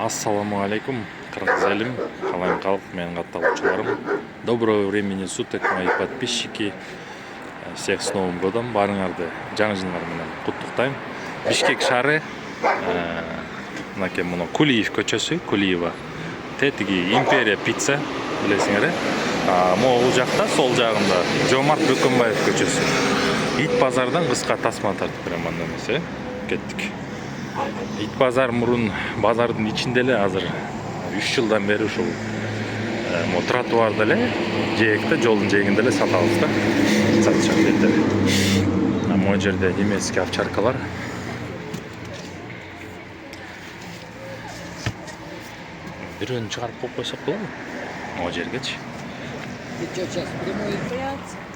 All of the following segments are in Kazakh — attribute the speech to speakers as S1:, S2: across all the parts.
S1: Ассаламу алейкум, кыргыз элим, калайым калк, менин катталуучуларым. Доброго времени суток, мои подписчики. Всех с Новым годом, баарыңарды жаңы жылыңар менен куттуктайм. Бишкек шаары, мынакей муну Кулиев көчөсү, Кулиева. Тетиги Империя пицца, билесиңер. Могул жакта, сол жагында Жомарт Бөкөнбаев көчөсү. Ит базардан кыска тасма тартып берем анда эмес, кеттик. Ит базар мурун базардын ичинде эле азыр 3 жылдан бери ушул тротуарда эле, жээкте, жолдун жээгинде эле сатабыз да. Сатышат эле. Могу жерде немецкий овчаркалар. Бирөөнү чыгарып коюп койсок болобу? Могу жергечи.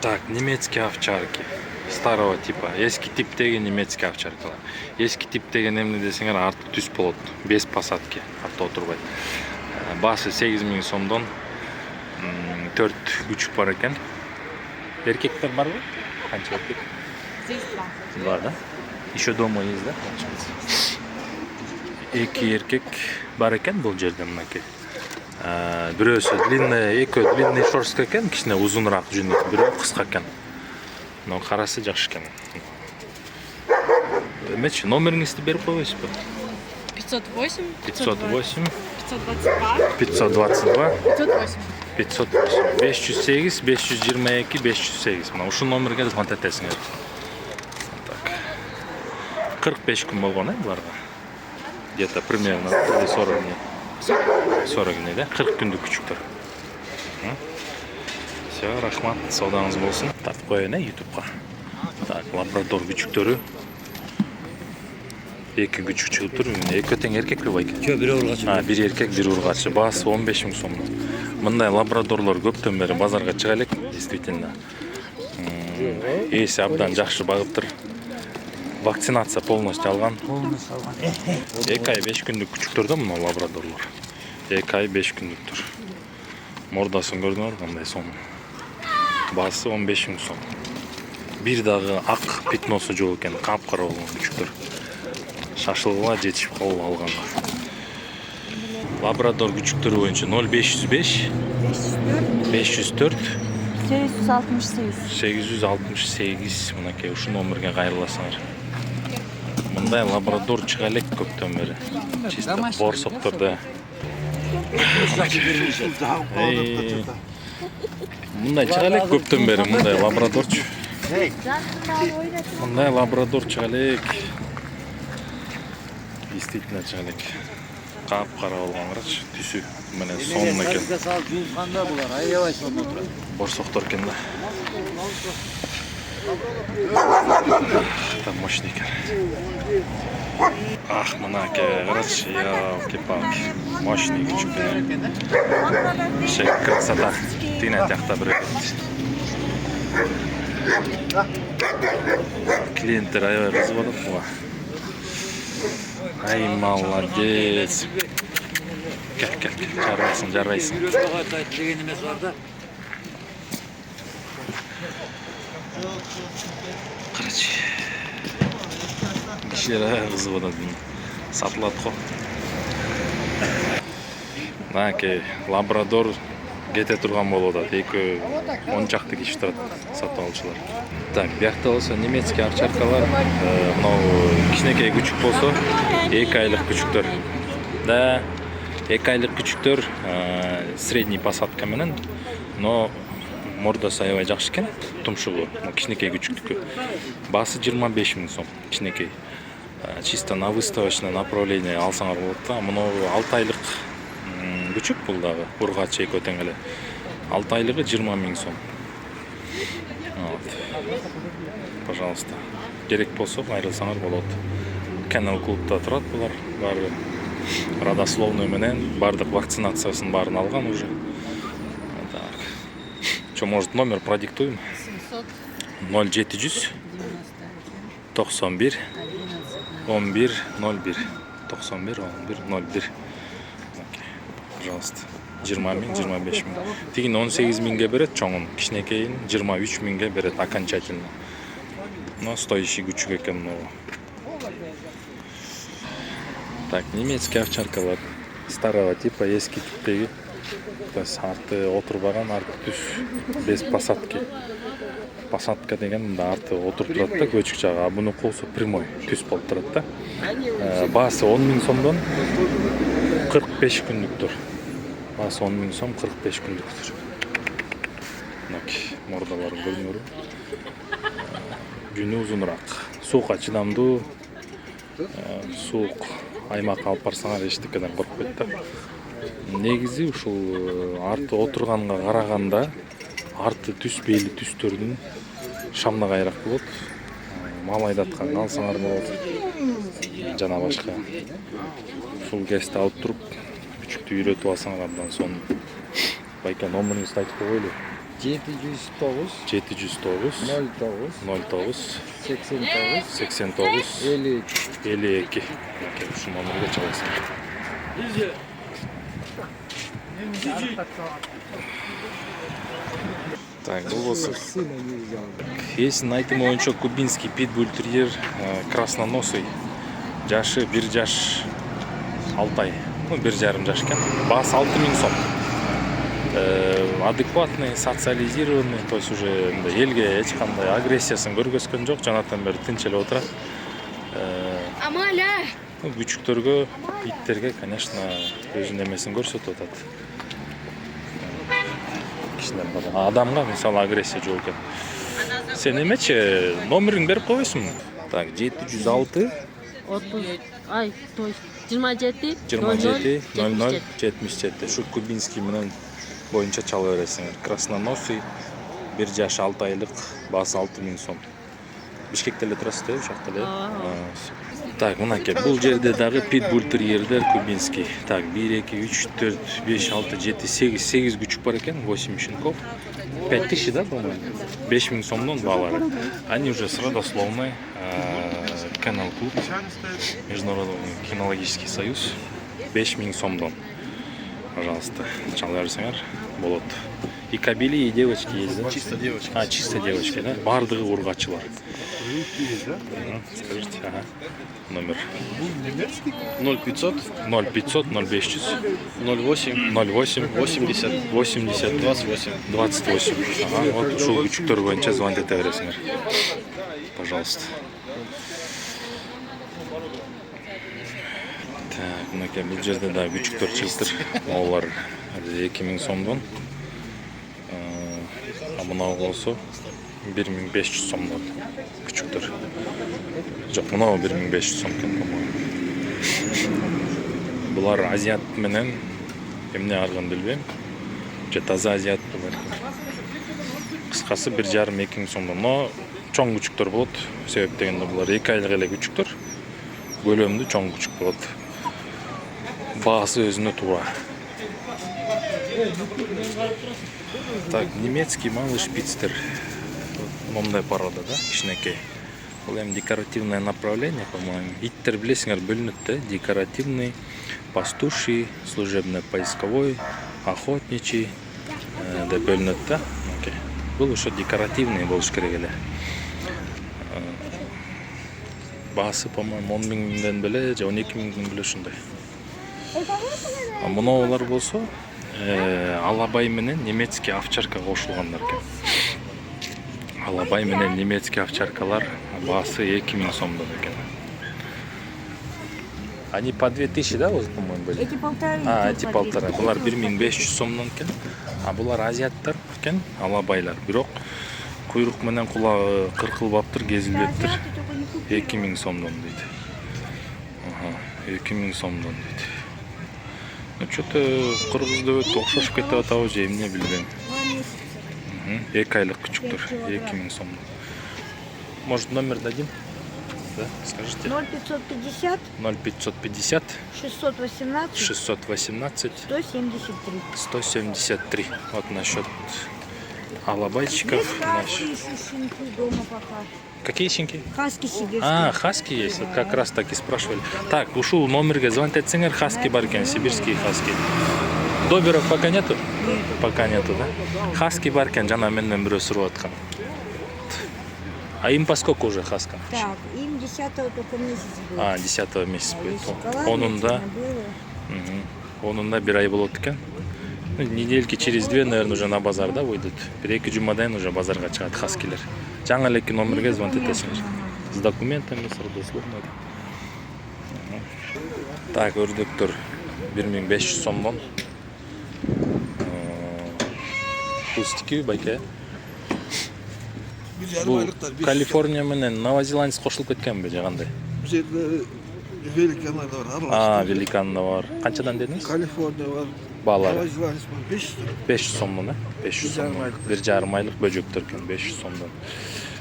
S1: Так, немецкие овчарки. Старого типа. Эски типтеги немецкий овчаркалар. Эски типтеги эмне десеңер арты түз болот. Без посадки. Артта отурбайт. Басы 8000 сомдон 4 күчүк бар экен. Эркектер барбы? Канча эркек? 2 да? Еще дома есть, да? Эки эркек бар экен бул жерде мынакей. Бирөөсү длинный, экөө длинный шорстка экен, кичине узунураак жүнү, бирөө кыска экен. Но карасы жакшы экен. Эмечи, номериңизди берип койбойсузбу?
S2: 508,
S1: 508,
S2: 522,
S1: 522,
S2: 508.
S1: 508, 508, 522, 508. Мына ушул номерге звонок этесиңер. Так. 45 күн болгон, буларга. Где-то примерно 40 дней. 40 дней, да? 40 күндүк күчүктөр. Все, рахмат, саудаңыз болсын. Тартып коеюн, ютубка. Так, лабрадор күчүктөрү. Эки күчүк чыгып тур. Экөө тең эркекпи байке?
S3: Жок, бири ургачы.
S1: Бир эркек, бир ургачы. Баасы 15 000 сом. Мындай лабрадорлор көптөн бери базарга чыга элек, действительно. Эси абдан жакшы багыптыр. Вакцинация полностью алган. 2 ай 5 күндүк күчүктөр да мына лабрадорлор. 2 ай 5 күндүктөр. Мордасын көрдүңөр кандай сом. Басы 15 000 сом. Бир дагы ак пятносу жок экен, капкара болгон күчүктөр. Шашылгыга жетишип калып алганга. Лабрадор күчүктөрү боюнча 0505 504 868 мынакей ушу номерге кайрыласыңар. Мындай лабрадор чыга элек көптөн бери. Чисто борсоктордо. Мындай чыга элек көптөн бери, мындай лабрадорчу. Мындай лабрадор чыга элек. Действительно чыга элек. Капкара болгон карачы, түсү менен сонун экен. Борсоктор экен да. Там мощный экен. Ах, мынакей, карачы, елки-палки. Мощный күчүк экен. Шек красота. Тыйна тиякта бир экен. Клиенттер аябай кызыгып атат буга. Ай, молодец. Кел, жарайсың. Карачы. Кишилер аябай кызыгып атат. Сатылат го. Мынакей, лабрадор кете турган болуп атат. Экөө 10 чакты киши турат сатып алуучулар. Так, биякта болсо немецкий овчаркалар, мынау кичинекей күчүк болсо 2 айлык күчүктөр. Да, 2 айлык күчүктөр средний посадка менен, но мордасы аябай жакшы экен, тумшугу, кичинекей күчүктүкү. Басы 25 000 сом, кичинекей. Чисто на выставочное направление алсаңар болот да. Муну 6 айлык күчүк бул дагы, ургач экөө тең эле. 6 айлыгы 20 000 сом. Пожалуйста, керек болсо кайрылсаңар болот. Канал клубда турат булар, баары родословный менен, бардык вакцинациясын баарын алган уже. Так. Что, может, номер продиктуем? 0700 91 11 01 91 11 01. Пожалуйста. 20 000, 25 000. Тигин 18 000ге берет, чоңун, кичинекейин 23 000ге берет окончательно. Но стоящий күчүк экен. Так, немецкий овчаркалар. старого типа, эски типтеги. То есть арты отурбаган, арты түз без посадки. Посадка деген мында арты отуруп турат да көчүк жагы, а буну колсо прямой түз болуп турат да. Баасы 10 000 сомдон 45 күндүктүр. Баасы 10 000 сом 45 күндүктүр. Мынакей мордаларын көрүнөрү. Жүнү узунураак. Суукка чыдамдуу. Суук аймакка алып барсаңар эчтекеден коркпойт да. Негизи ушул арты отурганга караганда арты түз бейли түстөрдүн шамна кайрак болот. Мал айдатканга алсаңар болот. Жана башка. Ушул кезде алып туруп күчүктү үйрөтүп алсаңар абдан сонун. Байке номериңизди айтып коелу.
S3: 709
S1: 709
S3: 09
S1: 89
S3: 89
S1: 89
S3: 52.
S1: 52. Ушул номерге чаласың. Так, бул болсо.
S3: Сына не взял.
S1: Есин айтым боюнча кубинский питбуль терьер красноносый. Жашы 1 жаш 6 ай. 1,5 жаш экен. Баасы 6 000 сом. Адекватный, социализированный, то есть уже элге эч кандай агрессиясын көргөзгөн жок, жанатан бери тынч эле отурат.
S2: Амаля.
S1: Күчүктөргө, иттерге, конечно, өзүнүн эмесин көрсөтүп атат. Кичинен бала. Адамга мисалы агрессия жок экен. Сен эмечи номериңди берип койбойсуңбу? Так, 706
S4: 30 ай, то есть 27
S1: 27 00
S4: 00
S1: 77. Şu кубинский менен боюнча чала бересиңер. Красноносый 1 жаш 6 айлык, баасы 6 000 сом. Бишкекте эле турасыз, ушакта эле. Так, мынакей, бул жерде дагы питбуль терьердер кубинский. Так, 1 2 3 4 5 6 7 8 күчүк бар экен, 8 щенков. 5000, да, по-моему? 5000 сомдон баалары. Они уже с родословной Канал клуб, Международный кинологический союз, 5000 сомдон. Пожалуйста, чала берсеңер болот. И кабели, и девочки есть, да?
S5: Чисто девочки.
S1: А, чисто девочки, да? Бардыгы ургачылар. Скажите, ага. Номер.
S5: 0500
S1: 0500 0500
S5: 08
S1: 08
S5: 80
S1: 80
S5: 28.
S1: 28. Ага, вот ушул күчүктөр боюнча звонить эте бересиңер. Пожалуйста. Так, мынакей бул жерде да күчүктөр чыгыптыр. Олар 2000 сомдон. А мынау болсо 1500 сомдон күчүктөр. Жок, мынау 1500 сом экен, по-моему. Булар азиат менен эмне арган билбейм. Же таза азиат булар. Кыскасы 1,5-2 сомдон. Но чоң күчүктөр болот. Себеп дегенде булар 2 айлык эле күчүктөр. Бөлөмдүү чоң күчүк болот. Баасы өзүнө туура. Так, немецкий малый шпицтер. Момдай порода, да? Кичинекей. Бул эми декоративное направление, по-моему. Иттер билесиңер бөлүнөт да? Декоративный, пастуший, служебно-поисковой, охотничий деп бөлүнөт да? Бул ошо декоративный болуш керек эле. Баасы, по-моему, 10 000ден беле же 12 000ден беле ушундай. А мунулар болсо алабай менен немецкий овчарка кошулгандар экен. Алабай менен немецкий овчаркалар баасы 2000 сомдон экен. Они по 2000, да, по-моему, были?
S6: Эти полторы.
S1: А, эти полтора. Булар 1500 сомдон экен. А булар азиаттар экен, алабайлар. Бирок куйрук менен кулагы кыркылбаптыр, кезилбептир. 2000 сомдон дейт. Ага, 2000 сомдон дейт. Ну, что-то кыргызда өтө окшошуп кетип атабы же эмне билбейм. 2 айлык күчүктөр, 2000 сом. Может, номер дадим? Да, скажите.
S6: 0550
S1: 0550
S6: 618
S1: 618
S6: 173.
S1: 173. Вот насчет алабайчиков.
S6: Есть хаски еще щенки дома пока.
S1: Какие щенки?
S6: Хаски сибирские.
S1: А, хаски есть. Вот как раз таки спрашивали. Так, ушул номерге звонить этсеңер, хаски бар экен, сибирские хаски. Доберов пока нету? Пока нету, да? Хаски бар экен, жана менен бирөө сурап аткан. А им по сколько уже хаска?
S6: Так, им 10-го только месяц был.
S1: А, 10-го месяц будет.
S6: Шоколад
S1: Onun da
S6: было.
S1: Онунда 1 ай болот экен. Недельки через 2, наверное, уже на базар да выйдут. 1-2 жумадан уже базарга чыгат хаскилер. Жаңы элеки номерге звонить этесиңер. С документами, с родословной. Так, өрдөктөр 1500 сомдон. Кустики байке. Бул Калифорния менен Новая Зеландия кошулуп кеткенби же кандай?
S7: Bu жерде великандар бар.
S1: Великан да бар. Канчадан дедиңиз?
S7: Калифорния бар.
S1: Баалары
S7: Новая Зеландия бар. 500.
S1: 500 сомдон, 500 сомдон. 1,5 айлык бөжөктөр экен 500 сомдон.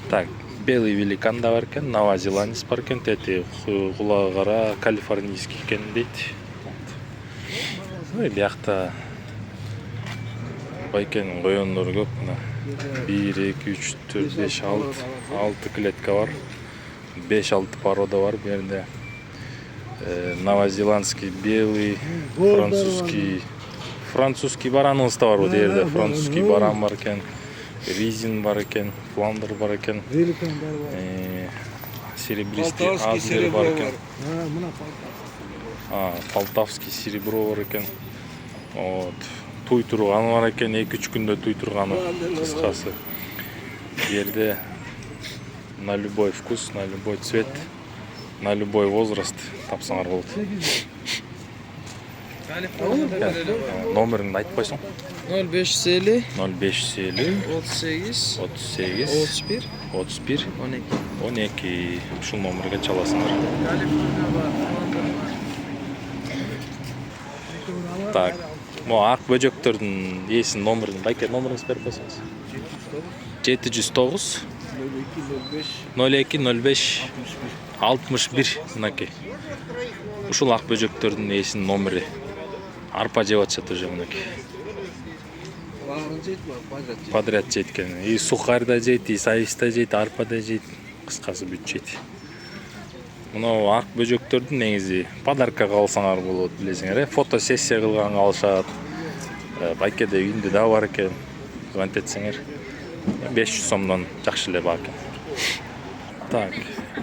S1: Так, белый великан да бар экен, Новая Зеландия бар экен, тети кулагы кара калифорнийский экен дейт. Биякта байкенин коёндору көп мына. 1, 2, 3, 4, 5, 6 клетка бар. 5-6 порода бар бу жерде. Новозеландский белый, французский бараныбыз да бар бу жерде. Французский баран бар экен, ризин бар экен, фландер бар экен.
S7: Великандар бар.
S1: Серебристый азер бар экен.
S7: Мына
S1: Полтавский серебро бар экен. Вот. Туй турганы бар экен, 2-3 күндө туй турганы кыскасы. Бу жерде на любой вкус, на любой цвет, на любой возраст тапсаңар болот. Номерин айтып койсоң.
S5: 0550
S1: 0550
S5: 38
S1: 38
S5: 31
S1: 31
S5: 12.
S1: 12 ушул номерге чаласыңар. Так, могу ак бөжөктөрдүн ээсинин номерин, байке номериңизди берип койсоңуз. 709 0205 61 мынакей. Ушул ак бөжөктөрдүн ээсинин номери. Арпа жеп атышат уже мынакей. Подряд жейт экен. И сухарь да жейт, и сайыс да жейт, арпа да жейт. Кыскасы бүт жейт. Мына ак бөжөктөрдүн негизи подаркага алсаңар болот, билесиңер, фотосессия кылганга алышат. Байкеде үйүндө да бар экен. Звонить этсеңер 500 сомдон жакшы эле бар экен. Так,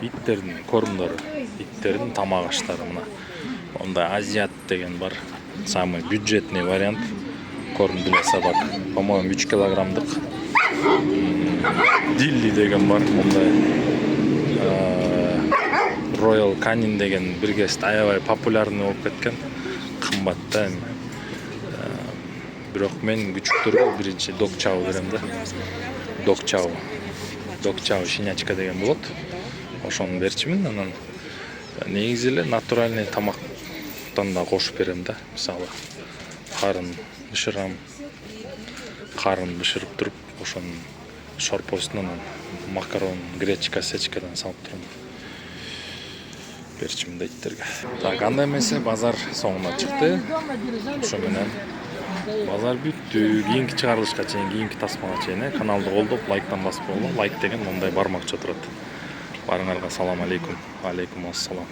S1: иттердин кормдору, иттердин тамак аштары мына. Онда азиат деген бар. Самый бюджетный вариант. Корм для собак. По-моему, 3 килограммдык. Дилли деген бар. Ондай Royal Canin деген бир кез аябай популярный болуп кеткен. Кымбат да. Бирок мен күчүктөргө биринчи док-чау берем да. Док-чау шинячка деген болот. Ошону берчимин, анан негизи эле натуральный тамактан да кошуп берем да. Мисалы, карын бышырып туруп, ошонун шорпосунан макарон, гречка, сечкадан салып турам. Берчимин да иттерге. Так, андай эмесе базар соңуна чыкты. Ошо менен базар бүттү. Кийинки чыгарылышка чейин, кийинки тасмага чейин каналды колдоп, лайктан басып койгула. Лайк деген мындай бармакча турат. Барыңарга салам алейкум. Алейкум ассалам.